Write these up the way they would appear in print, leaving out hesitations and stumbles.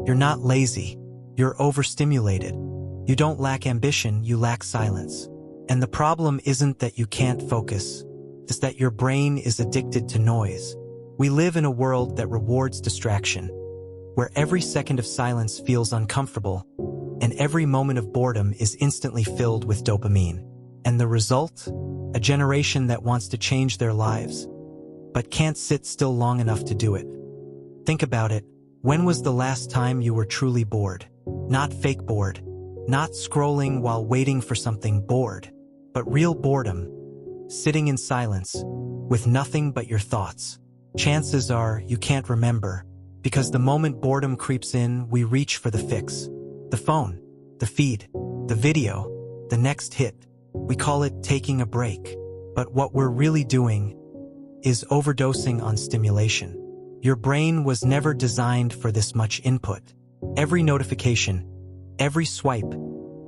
You're not lazy. You're overstimulated. You don't lack ambition, you lack silence. And the problem isn't that you can't focus. It's that your brain is addicted to noise. We live in a world that rewards distraction, where every second of silence feels uncomfortable, and every moment of boredom is instantly filled with dopamine. And the result? A generation that wants to change their lives, but can't sit still long enough to do it. Think about it. When was the last time you were truly bored? Not fake bored, not scrolling while waiting for something, bored, but real boredom, sitting in silence, with nothing but your thoughts. Chances are you can't remember, because the moment boredom creeps in, we reach for the fix. The phone, the feed, the video, the next hit. We call it taking a break. But what we're really doing is overdosing on stimulation. Your brain was never designed for this much input. Every notification, every swipe,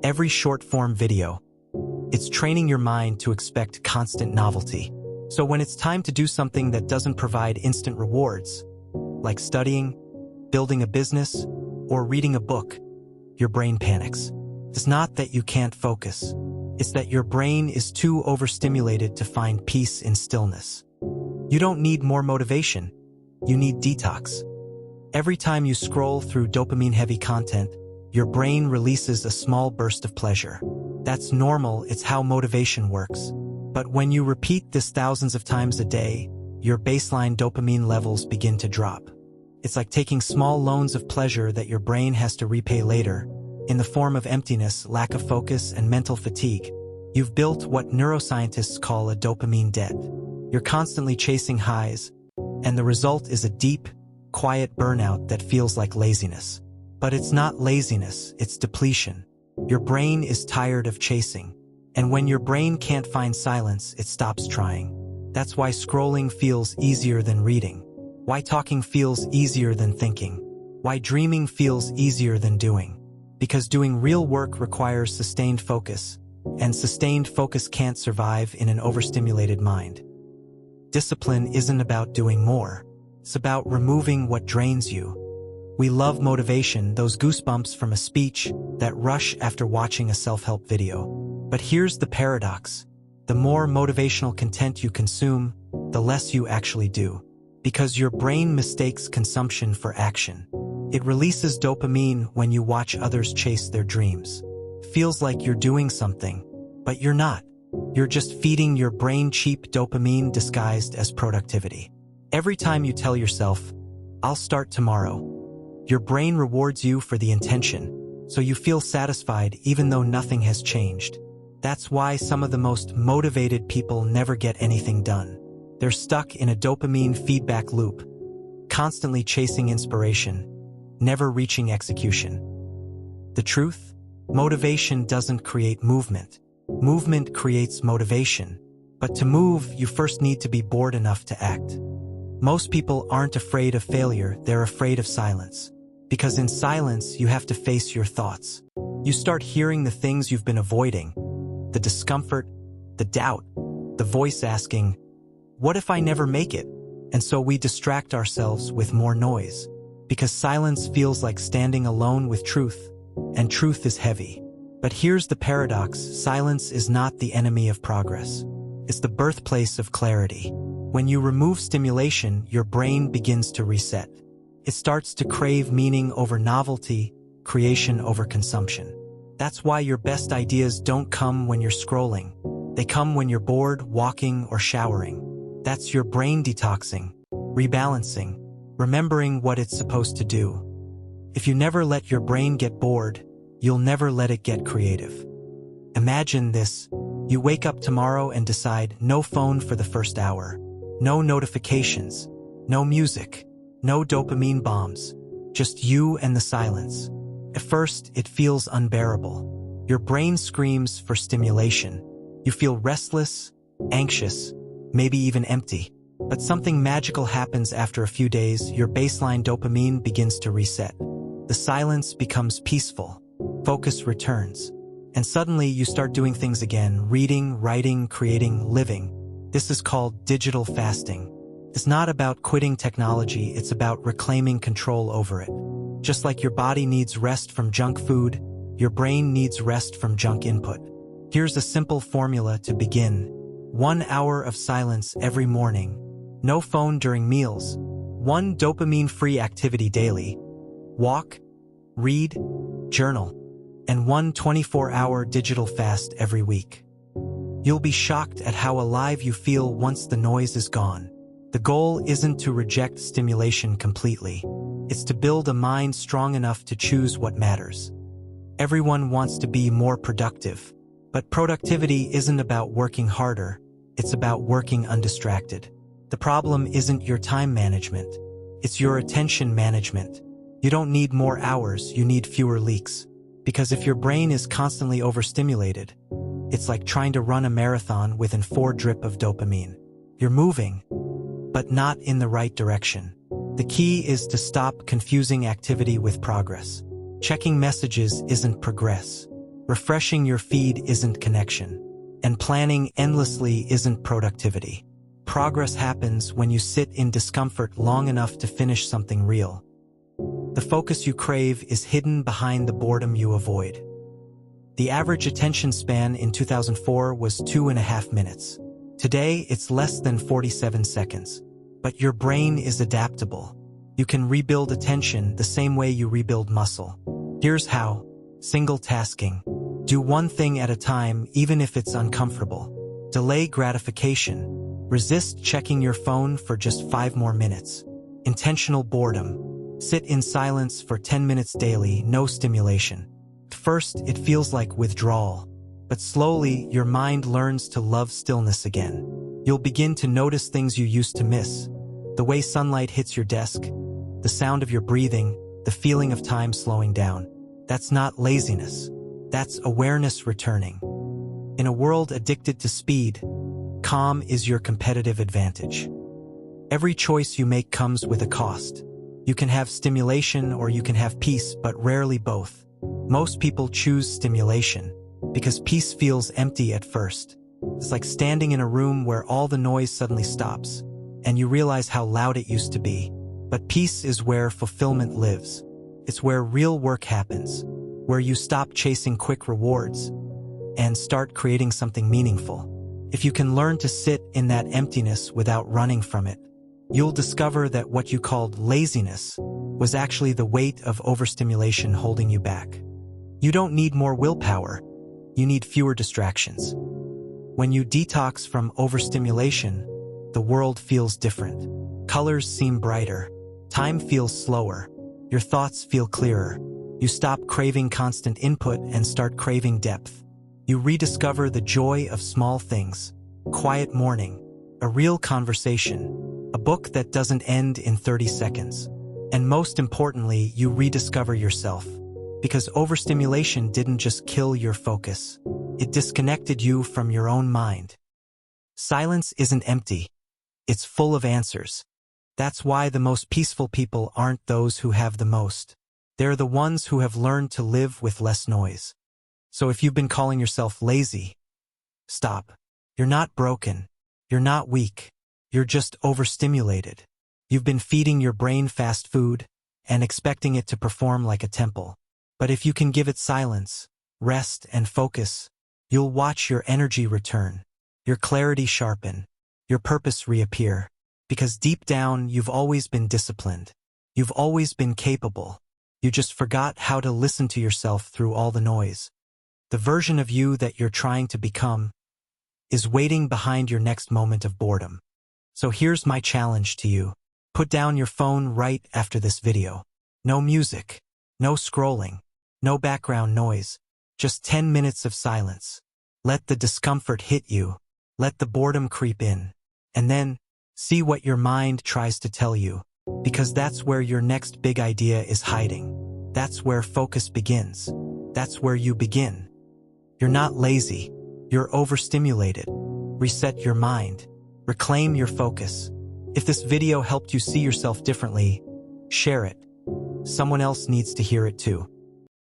every short-form video, it's training your mind to expect constant novelty. So when it's time to do something that doesn't provide instant rewards, like studying, building a business, or reading a book, your brain panics. It's not that you can't focus. It's that your brain is too overstimulated to find peace in stillness. You don't need more motivation. You need detox. Every time you scroll through dopamine-heavy content, your brain releases a small burst of pleasure. That's normal, it's how motivation works. But when you repeat this thousands of times a day, your baseline dopamine levels begin to drop. It's like taking small loans of pleasure that your brain has to repay later, in the form of emptiness, lack of focus, and mental fatigue. You've built what neuroscientists call a dopamine debt. You're constantly chasing highs, and the result is a deep, quiet burnout that feels like laziness. But it's not laziness, it's depletion. Your brain is tired of chasing, and when your brain can't find silence, it stops trying. That's why scrolling feels easier than reading, why talking feels easier than thinking, why dreaming feels easier than doing. Because doing real work requires sustained focus, and sustained focus can't survive in an overstimulated mind. Discipline isn't about doing more, it's about removing what drains you. We love motivation, those goosebumps from a speech, that rush after watching a self-help video. But here's the paradox. The more motivational content you consume, the less you actually do. Because your brain mistakes consumption for action. It releases dopamine when you watch others chase their dreams. Feels like you're doing something, but you're not. You're just feeding your brain cheap dopamine disguised as productivity. Every time you tell yourself, "I'll start tomorrow," your brain rewards you for the intention, so you feel satisfied even though nothing has changed. That's why some of the most motivated people never get anything done. They're stuck in a dopamine feedback loop, constantly chasing inspiration, never reaching execution. The truth? Motivation doesn't create movement. Movement creates motivation. But to move, you first need to be bored enough to act. Most people aren't afraid of failure, they're afraid of silence. Because in silence, you have to face your thoughts. You start hearing the things you've been avoiding, the discomfort, the doubt, the voice asking, "What if I never make it?" And so we distract ourselves with more noise. Because silence feels like standing alone with truth, and truth is heavy. But here's the paradox, silence is not the enemy of progress. It's the birthplace of clarity. When you remove stimulation, your brain begins to reset. It starts to crave meaning over novelty, creation over consumption. That's why your best ideas don't come when you're scrolling. They come when you're bored, walking, or showering. That's your brain detoxing, rebalancing, remembering what it's supposed to do. If you never let your brain get bored, you'll never let it get creative. Imagine this. You wake up tomorrow and decide no phone for the first hour, no notifications, no music, no dopamine bombs, just you and the silence. At first, it feels unbearable. Your brain screams for stimulation. You feel restless, anxious, maybe even empty. But something magical happens after a few days. Your baseline dopamine begins to reset. The silence becomes peaceful. Focus returns. And suddenly you start doing things again, reading, writing, creating, living. This is called digital fasting. It's not about quitting technology, it's about reclaiming control over it. Just like your body needs rest from junk food, your brain needs rest from junk input. Here's a simple formula to begin. 1 hour of silence every morning. No phone during meals. 1 dopamine-free activity daily. Walk, read, journal, and 1 24-hour digital fast every week. You'll be shocked at how alive you feel once the noise is gone. The goal isn't to reject stimulation completely. It's to build a mind strong enough to choose what matters. Everyone wants to be more productive, but productivity isn't about working harder. It's about working undistracted. The problem isn't your time management. It's your attention management. You don't need more hours, you need fewer leaks. Because if your brain is constantly overstimulated, it's like trying to run a marathon within 4 drips of dopamine. You're moving, but not in the right direction. The key is to stop confusing activity with progress. Checking messages isn't progress. Refreshing your feed isn't connection. And planning endlessly isn't productivity. Progress happens when you sit in discomfort long enough to finish something real. The focus you crave is hidden behind the boredom you avoid. The average attention span in 2004 was 2.5 minutes. Today, it's less than 47 seconds. But your brain is adaptable. You can rebuild attention the same way you rebuild muscle. Here's how. Single tasking. Do one thing at a time, even if it's uncomfortable. Delay gratification. Resist checking your phone for just 5 more minutes. Intentional boredom. Sit in silence for 10 minutes daily, no stimulation. At first, it feels like withdrawal. But slowly, your mind learns to love stillness again. You'll begin to notice things you used to miss. The way sunlight hits your desk, the sound of your breathing, the feeling of time slowing down. That's not laziness. That's awareness returning. In a world addicted to speed, calm is your competitive advantage. Every choice you make comes with a cost. You can have stimulation or you can have peace, but rarely both. Most people choose stimulation because peace feels empty at first. It's like standing in a room where all the noise suddenly stops, and you realize how loud it used to be. But peace is where fulfillment lives. It's where real work happens, where you stop chasing quick rewards and start creating something meaningful. If you can learn to sit in that emptiness without running from it, you'll discover that what you called laziness was actually the weight of overstimulation holding you back. You don't need more willpower. You need fewer distractions. When you detox from overstimulation, the world feels different. Colors seem brighter. Time feels slower. Your thoughts feel clearer. You stop craving constant input and start craving depth. You rediscover the joy of small things. Quiet morning, a real conversation, a book that doesn't end in 30 seconds. And most importantly, you rediscover yourself. Because overstimulation didn't just kill your focus. It disconnected you from your own mind. Silence isn't empty. It's full of answers. That's why the most peaceful people aren't those who have the most. They're the ones who have learned to live with less noise. So if you've been calling yourself lazy, stop. You're not broken. You're not weak. You're just overstimulated. You've been feeding your brain fast food and expecting it to perform like a temple. But if you can give it silence, rest, and focus, you'll watch your energy return, your clarity sharpen, your purpose reappear. Because deep down, you've always been disciplined. You've always been capable. You just forgot how to listen to yourself through all the noise. The version of you that you're trying to become is waiting behind your next moment of boredom. So here's my challenge to you. Put down your phone right after this video. No music, no scrolling, no background noise, just 10 minutes of silence. Let the discomfort hit you. Let the boredom creep in. And then, see what your mind tries to tell you. Because that's where your next big idea is hiding. That's where focus begins. That's where you begin. You're not lazy. You're overstimulated. Reset your mind. Reclaim your focus. If this video helped you see yourself differently, share it. Someone else needs to hear it too.